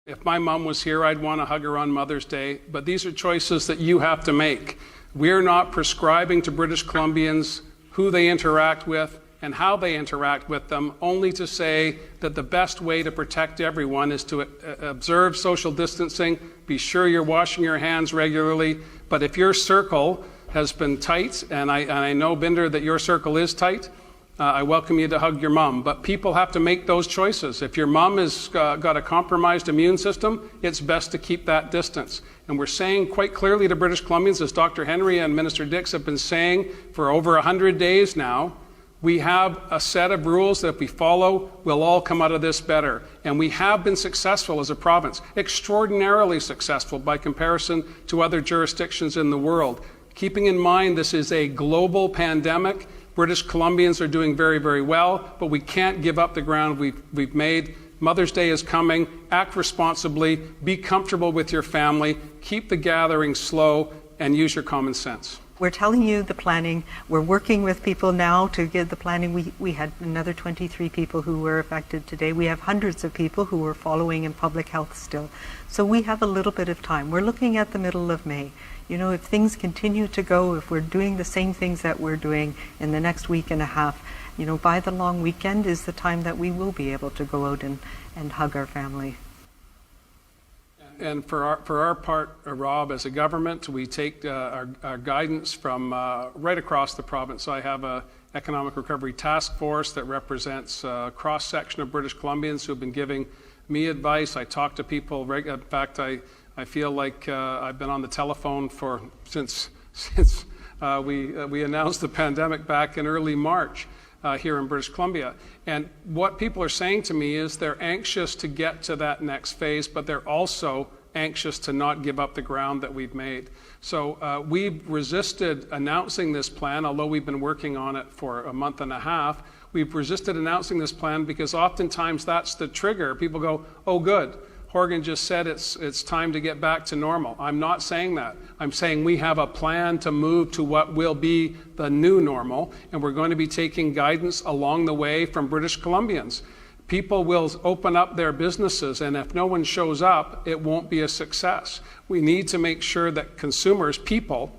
If my mom was here, I'd want to hug her on Mother's Day, but these are choices that you have to make. We're not prescribing to British Columbians who they interact with and how they interact with them, only to say that the best way to protect everyone is to observe social distancing, be sure you're washing your hands regularly, but if your circle has been tight, and I know, Binder, that your circle is tight, I welcome you to hug your mom, but people have to make those choices. If your mom has got a compromised immune system, it's best to keep that distance. And we're saying quite clearly to British Columbians, as Dr. Henry and Minister Dix have been saying for over 100 days now, we have a set of rules that if we follow, we'll all come out of this better. And we have been successful as a province, extraordinarily successful by comparison to other jurisdictions in the world. Keeping in mind this is a global pandemic, British Columbians are doing very, very well, but we can't give up the ground we've made. Mother's Day is coming. Act responsibly. Be comfortable with your family. Keep the gathering slow and use your common sense. We're telling you the planning. We're working with people now to get the planning. We had another 23 people who were affected today. We have hundreds of people who are following in public health still. So we have a little bit of time. We're looking at the middle of May. You know, if things continue to go, if we're doing the same things that we're doing in the next week and a half, you know, by the long weekend is the time that we will be able to go out and hug our family. And for our part, Rob, as a government, we take our guidance from right across the province. I have an economic recovery task force that represents a cross-section of British Columbians who have been giving me advice. I talk to people. In fact, I feel like I've been on the telephone since we announced the pandemic back in early March here in British Columbia. And what people are saying to me is they're anxious to get to that next phase, but they're also anxious to not give up the ground that we've made. So we've resisted announcing this plan, although we've been working on it for a month and a half. We've resisted announcing this plan because oftentimes that's the trigger. People go, oh good, Horgan just said it's time to get back to normal. I'm not saying that. I'm saying we have a plan to move to what will be the new normal, and we're going to be taking guidance along the way from British Columbians. People will open up their businesses, and if no one shows up, it won't be a success. We need to make sure that consumers, people,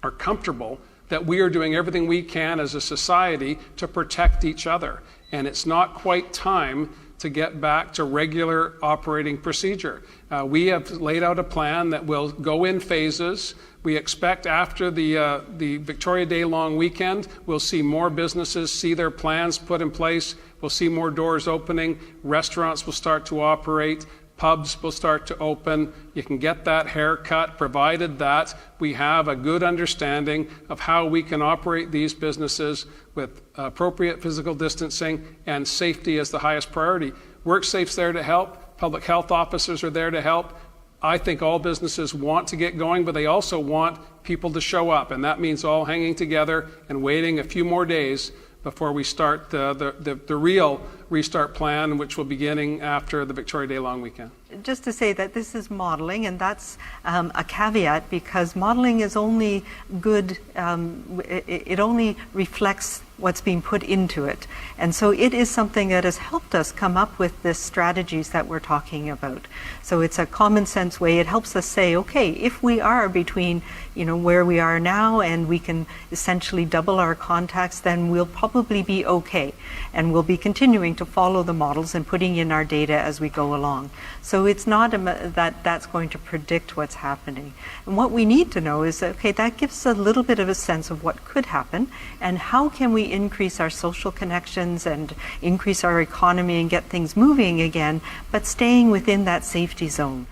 are comfortable that we are doing everything we can as a society to protect each other. And it's not quite time to get back to regular operating procedure. We have laid out a plan that will go in phases. We expect after the Victoria Day long weekend, we'll see more businesses see their plans put in place. We'll see more doors opening. Restaurants will start to operate. Pubs will start to open. You can get that haircut, provided that we have a good understanding of how we can operate these businesses with appropriate physical distancing and safety as the highest priority. WorkSafe's there to help. Public health officers are there to help. I think all businesses want to get going, but they also want people to show up, and that means all hanging together and waiting a few more days before we start the real restart plan, which will be beginning after the Victoria Day long weekend. Just to say that this is modeling, and that's a caveat, because modeling is only good, it only reflects what's being put into it. And so it is something that has helped us come up with the strategies that we're talking about. So it's a common sense way. It helps us say, okay, if we are between, you know, where we are now and we can essentially double our contacts, then we'll probably be okay. And we'll be continuing to follow the models and putting in our data as we go along. So it's not that's going to predict what's happening. And what we need to know is, okay, that gives a little bit of a sense of what could happen and how can we increase our social connections and increase our economy and get things moving again, but staying within that safety zone.